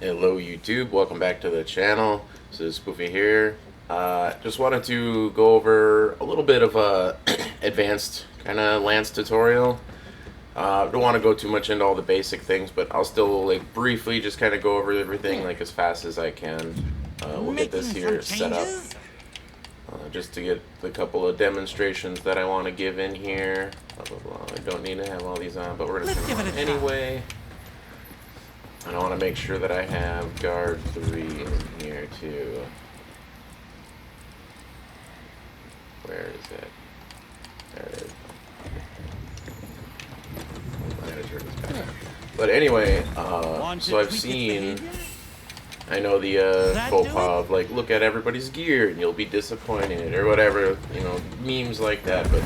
Hello YouTube, welcome back to the channel. This is Spoofy here. Just wanted to go over a little bit of a advanced kind of Lance tutorial. Don't want to go too much into all the basic things, but I'll still like briefly just kind of go over everything like as fast as I can. We'll get this here set up just to get the couple of demonstrations that I want to give in here. Blah, blah, blah. I don't need to have all these on, but we're going to turn them on anyway. And I want to make sure that I have guard 3 in here too. Where is it? There it is. I'm gonna turn this back. But anyway, so I've seen, I know the faux pas of like, look at everybody's gear and you'll be disappointed or whatever, you know, memes like that. But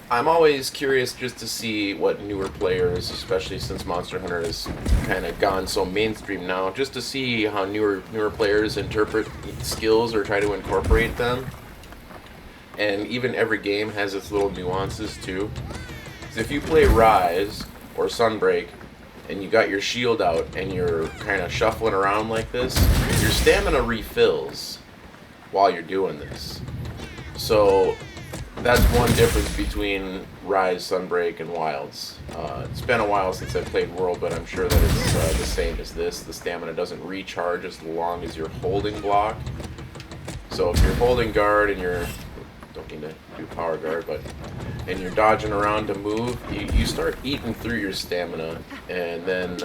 I'm always curious just to see what newer players, especially since Monster Hunter has kind of gone so mainstream now, just to see how newer players interpret skills or try to incorporate them. And even every game has its little nuances too. So if you play Rise or Sunbreak and you got your shield out and you're kind of shuffling around like this, your stamina refills while you're doing this. So that's one difference between Rise, Sunbreak, and Wilds. It's been a while since I've played World, but I'm sure that it's the same as this. The stamina doesn't recharge as long as you're holding block. So if you're holding guard and you're, don't need to do power guard, but, and you're dodging around to move, you start eating through your stamina, and then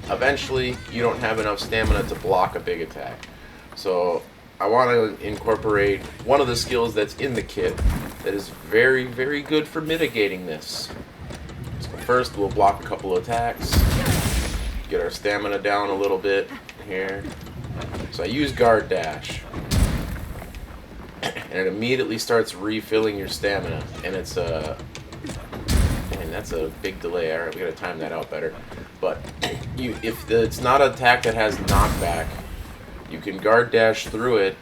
eventually you don't have enough stamina to block a big attack. So I want to incorporate one of the skills that's in the kit that is very, very good for mitigating this. So first we'll block a couple of attacks, get our stamina down a little bit here. So I use guard dash, and it immediately starts refilling your stamina, and it's man, that's a big delay. Alright, we gotta time that out better. But if it's not an attack that has knockback, you can guard dash through it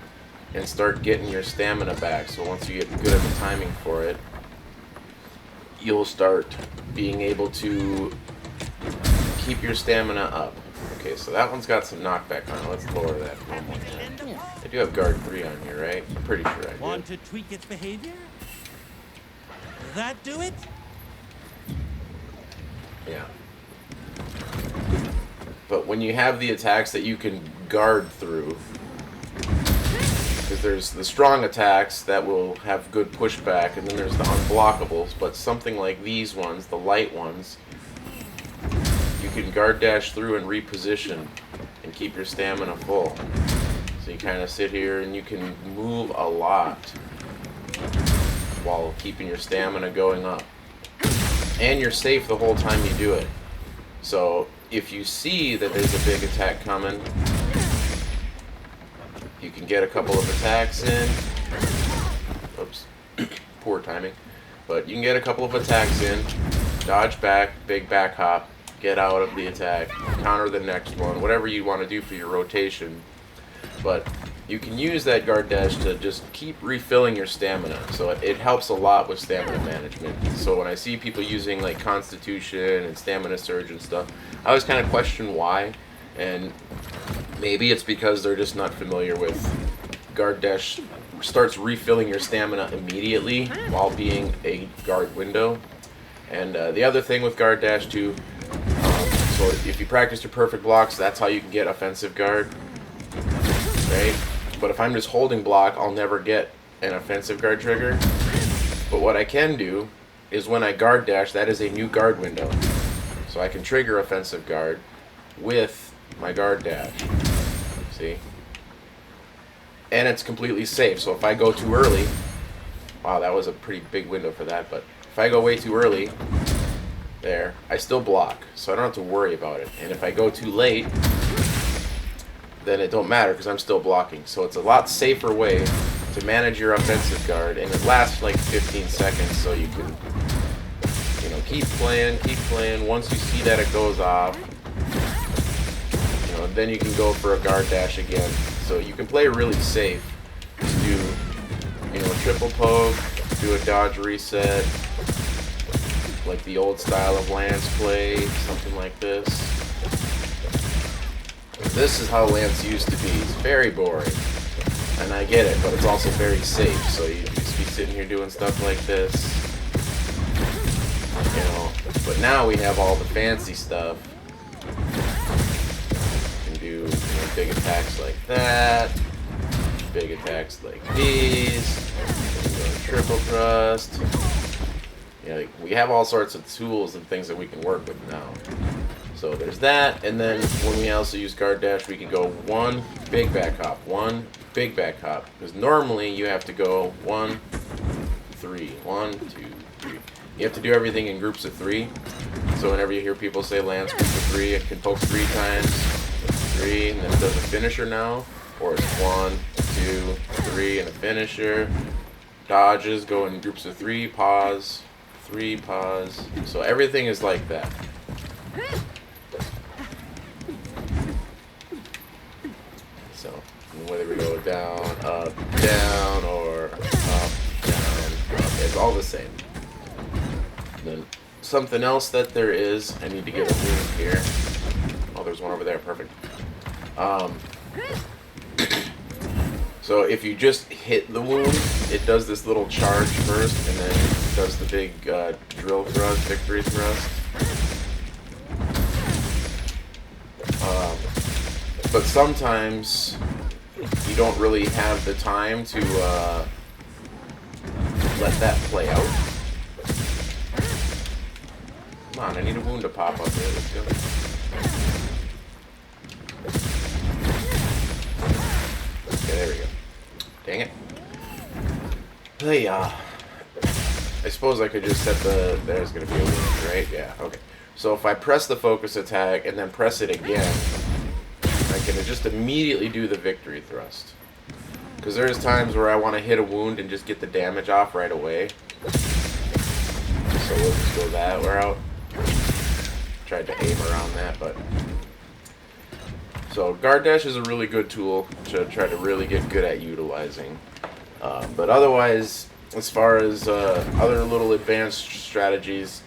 and start getting your stamina back. So once you get good at the timing for it, you'll start being able to keep your stamina up. Okay, so that one's got some knockback on it. Let's lower that one more time. I do have guard 3 on here, right? I'm pretty sure I do. Want to tweak its behavior? That do it? Yeah. But when you have the attacks that you can guard through, because there's the strong attacks that will have good pushback, and then there's the unblockables, but something like these ones, the light ones, you can guard dash through and reposition and keep your stamina full. So you kind of sit here and you can move a lot while keeping your stamina going up. And you're safe the whole time you do it. So if you see that there's a big attack coming, you can get a couple of attacks in. Oops, poor timing. But you can get a couple of attacks in, dodge back, big back hop, get out of the attack, counter the next one, whatever you want to do for your rotation. But you can use that guard dash to just keep refilling your stamina. So it helps a lot with stamina management. So when I see people using like Constitution and Stamina Surge and stuff, I always kind of question why. And maybe it's because they're just not familiar with guard dash starts refilling your stamina immediately while being a guard window. And the other thing with guard dash too, so if you practice your perfect blocks, that's how you can get offensive guard, right? But if I'm just holding block, I'll never get an offensive guard trigger. But what I can do is when I guard dash, that is a new guard window. So I can trigger offensive guard with my guard dash. See? And it's completely safe. So if I go too early, wow, that was a pretty big window for that, but if I go way too early, there, I still block, so I don't have to worry about it. And if I go too late, then it don't matter because I'm still blocking. So it's a lot safer way to manage your offensive guard, and it lasts like 15 seconds, so you can, you know, keep playing. Once you see that it goes off, you know, then you can go for a guard dash again. So you can play really safe. Do, you know, a triple poke, do a dodge reset, like the old style of Lance play, something like this. This is how Lance used to be. It's very boring. And I get it, but it's also very safe. So you just be sitting here doing stuff like this. You know. But now we have all the fancy stuff. You can do big attacks like that. Big attacks like these. Triple thrust. You know, we have all sorts of tools and things that we can work with now. So there's that, and then when we also use guard dash, we can go one big back hop, one big back hop. Because normally you have to go 1, 3, 1, 2, 3. You have to do everything in groups of 3. So whenever you hear people say Lance group of 3, it can poke 3 times, 3, and then it does a finisher now. Or it's 1, 2, 3, and a finisher. Dodges go in groups of 3, pause, 3, pause. So everything is like that. So whether we go down, or up, down, up, it's all the same. And then something else that there is, I need to get a wound here. Oh, there's one over there, perfect. So if you just hit the wound, it does this little charge first, and then it does the big drill thrust, victory thrust. But sometimes you don't really have the time to let that play out. Come on, I need a wound to pop up here. Let's go. Okay, there we go. Dang it. Hey, I suppose I could just set the... There's going to be a wound, right? Yeah, okay. So if I press the focus attack and then press it again, I can just immediately do the victory thrust. Because there's times where I want to hit a wound and just get the damage off right away. So we'll just go that route. Tried to aim around that, but... So guard dash is a really good tool to try to really get good at utilizing. But otherwise, as far as other little advanced strategies,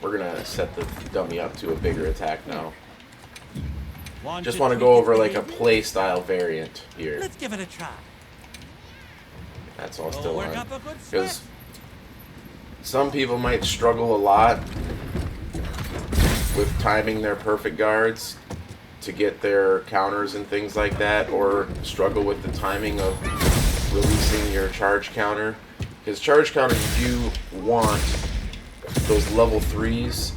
we're going to set the dummy up to a bigger attack now. Just want to go over like a play style variant here. Let's give it a try. That's all still on. Because some people might struggle a lot with timing their perfect guards to get their counters and things like that, or struggle with the timing of releasing your charge counter. Because charge counter, you do want those level 3s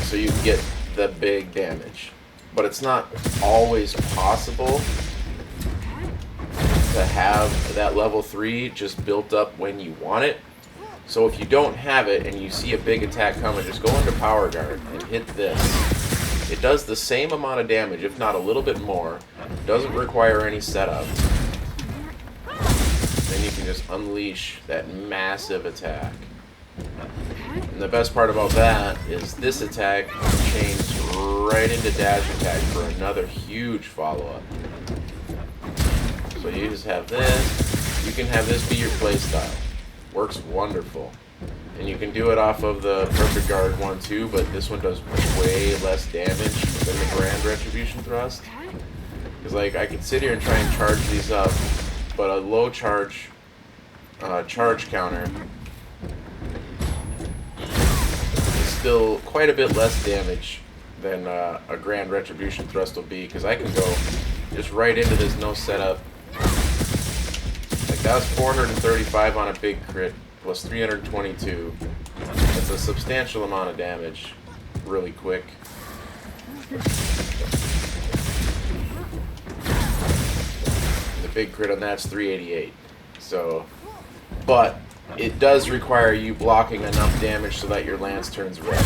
so you can get the big damage. But it's not always possible to have that level 3 just built up when you want it. So if you don't have it and you see a big attack coming, just go into power guard and hit this. It does the same amount of damage, if not a little bit more. Doesn't require any setup. Then you can just unleash that massive attack. And the best part about that is this attack changed right into dash attack for another huge follow-up. So you just have this. You can have this be your playstyle. Works wonderful. And you can do it off of the Perfect Guard one too, but this one does way less damage than the Grand Retribution Thrust. Because like I could sit here and try and charge these up, but a low charge counter is still quite a bit less damage than a Grand Retribution Thrust will be, because I can go just right into this no setup. Like that was 435 on a big crit, plus 322. That's a substantial amount of damage, really quick. The big crit on that's 388. So, but it does require you blocking enough damage so that your lance turns red.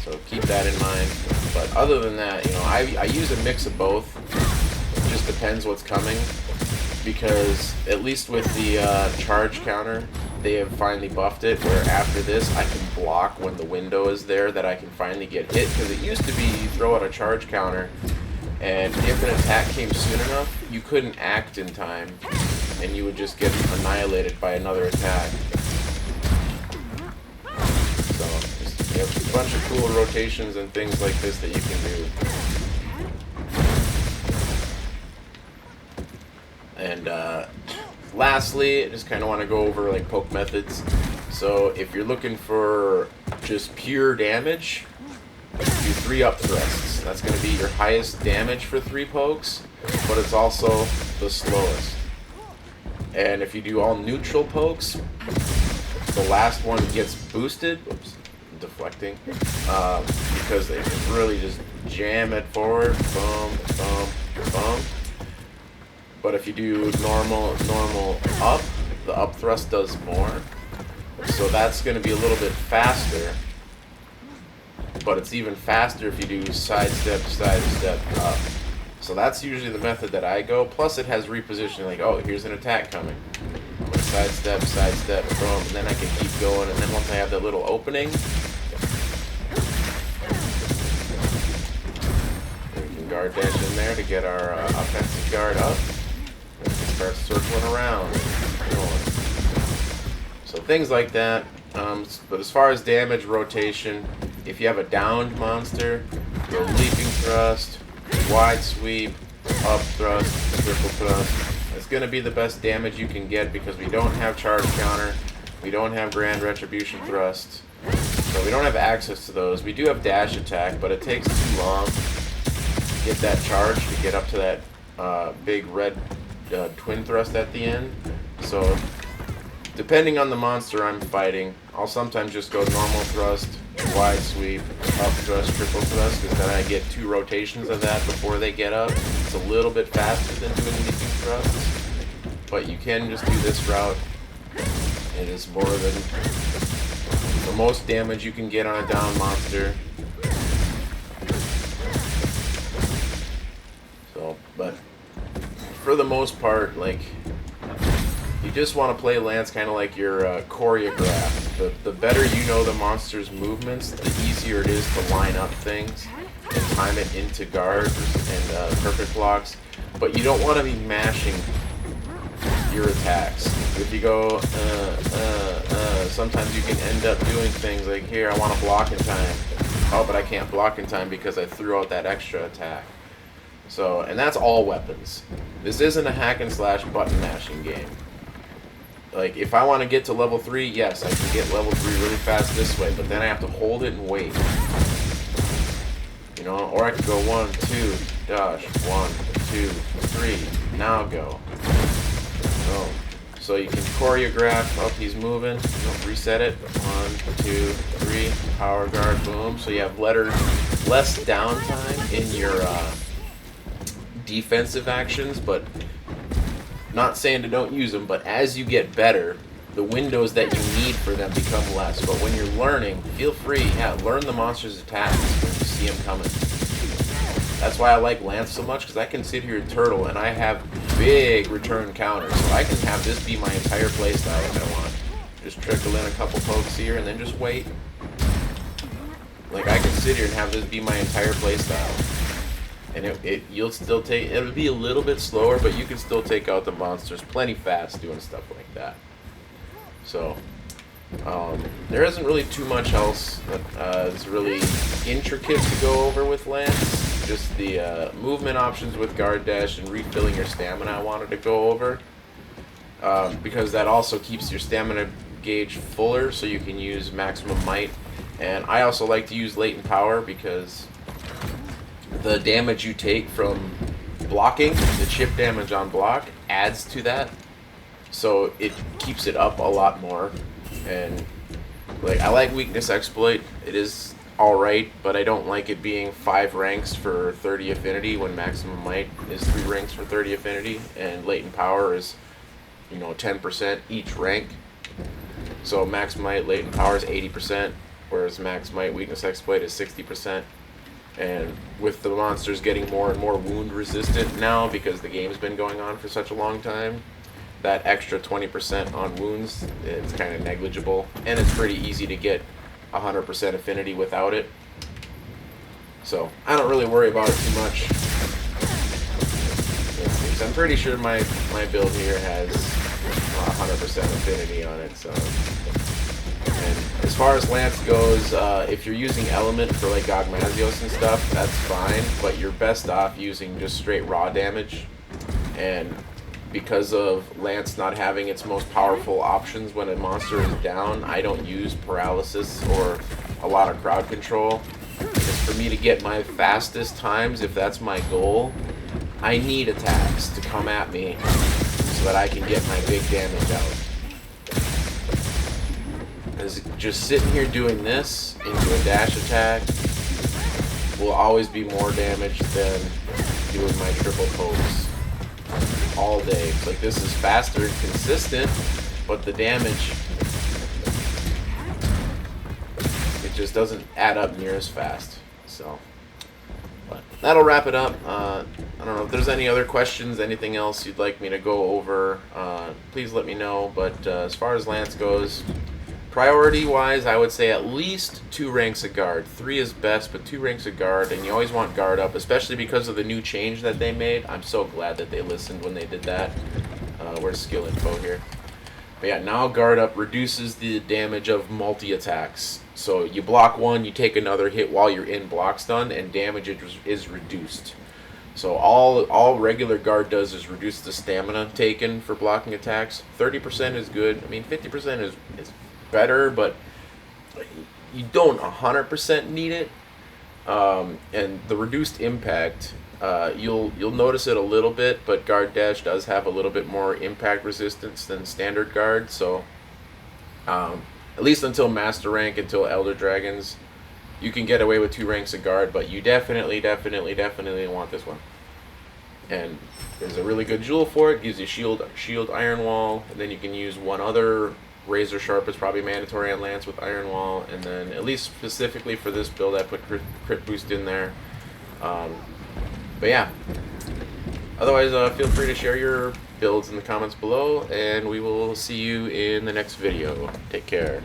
So keep that in mind. But other than that, you know, I use a mix of both. It just depends what's coming. Because at least with the charge counter, they have finally buffed it, where after this I can block when the window is there that I can finally get hit. Because it used to be you throw out a charge counter, and if an attack came soon enough, you couldn't act in time, and you would just get annihilated by another attack. So, just, you have a bunch of cool rotations and things like this that you can do. And lastly, I just kind of want to go over like poke methods. So if you're looking for just pure damage, do 3 up thrusts. That's going to be your highest damage for 3 pokes, but it's also the slowest. And if you do all neutral pokes, the last one gets boosted. Oops, deflecting. Because they can really just jam it forward. Boom, boom, boom. But if you do normal up, the up thrust does more. So that's going to be a little bit faster. But it's even faster if you do sidestep up. So that's usually the method that I go. Plus it has repositioning, like, oh, here's an attack coming. I'm going to sidestep, boom, and then I can keep going. And then once I have that little opening, we can guard dash in there to get our offensive guard up. And we can start circling around. So things like that. But as far as damage rotation, if you have a downed monster, go leaping thrust, wide sweep, up thrust, triple thrust. It's going to be the best damage you can get because we don't have charge counter, we don't have grand retribution thrust, so we don't have access to those. We do have dash attack, but it takes too long to get that charge to get up to that big red twin thrust at the end. So depending on the monster I'm fighting, I'll sometimes just go normal thrust, wide sweep, up thrust, triple thrust, because then I get 2 rotations of that before they get up. It's a little bit faster than doing leaping thrusts, but you can just do this route. It is more than the most damage you can get on a down monster. So, but for the most part, like, you just want to play Lance kind of like your choreograph. The better you know the monster's movements, the easier it is to line up things and time it into guards and perfect blocks. But you don't want to be mashing your attacks. If you go, sometimes you can end up doing things like, here, I want to block in time. Oh, but I can't block in time because I threw out that extra attack. So, and that's all weapons. This isn't a hack and slash button mashing game. Like, if I want to get to level 3, yes, I can get level 3 really fast this way, but then I have to hold it and wait. You know, or I could go 1, 2, dash, 1, 2, 3, now go. Oh. So you can choreograph, oh, he's moving, reset it, 1, 2, 3, power guard, boom. So you have less downtime in your defensive actions, but not saying to don't use them, but as you get better, the windows that you need for them become less. But when you're learning, feel free, learn the monster's attacks when you see them coming. That's why I like Lance so much, because I can sit here and turtle, and I have big return counters. So I can have this be my entire playstyle if I want. Just trickle in a couple pokes here, and then just wait. Like, I can sit here and have this be my entire playstyle. And you'll still take, it'll be a little bit slower, but you can still take out the monsters plenty fast doing stuff like that. So, there isn't really too much else that is really intricate to go over with Lance. Just the movement options with guard dash and refilling your stamina I wanted to go over. Because that also keeps your stamina gauge fuller so you can use maximum might. And I also like to use latent power because the damage you take from blocking, the chip damage on block, adds to that. So it keeps it up a lot more. And like, I like weakness exploit. It is alright, but I don't like it being 5 ranks for 30 affinity when maximum might is 3 ranks for 30 affinity, and latent power is, 10% each rank. So max might, latent power is 80%, whereas max might weakness exploit is 60%. And with the monsters getting more and more wound resistant now because the game's been going on for such a long time, that extra 20% on wounds, it's kind of negligible, and it's pretty easy to get 100% affinity without it. So I don't really worry about it too much. So I'm pretty sure my build here has 100% affinity on it. So, and as far as Lance goes, if you're using Element for like Gogmazios and stuff, that's fine, but you're best off using just straight raw damage. And because of Lance not having its most powerful options when a monster is down, I don't use paralysis or a lot of crowd control. Because for me to get my fastest times, if that's my goal, I need attacks to come at me so that I can get my big damage out. Because just sitting here doing this into a dash attack will always be more damage than doing my triple pokes all day. It's like, this is faster and consistent, but the damage, it just doesn't add up near as fast. So, but that'll wrap it up. I don't know if there's any other questions, anything else you'd like me to go over, please let me know. But as far as Lance goes, priority-wise, I would say at least 2 ranks of guard. 3 is best, but 2 ranks of guard, and you always want guard up, especially because of the new change that they made. I'm so glad that they listened when they did that. Where's skill info here? But yeah, now guard up reduces the damage of multi-attacks. So you block one, you take another hit while you're in block stun, and damage is reduced. So all regular guard does is reduce the stamina taken for blocking attacks. 30% is good. I mean, 50% is better, but you don't 100% need it. And the reduced impact, you'll notice it a little bit, but guard dash does have a little bit more impact resistance than standard guard. So at least until master rank, until elder dragons, you can get away with 2 ranks of guard, but you definitely want this one. And there's a really good jewel for it. Gives you shield iron wall, and then you can use one other. Razor Sharp is probably mandatory on Lance with Iron Wall, and then at least specifically for this build I put crit boost in there. But yeah, otherwise feel free to share your builds in the comments below, and we will see you in the next video. Take care.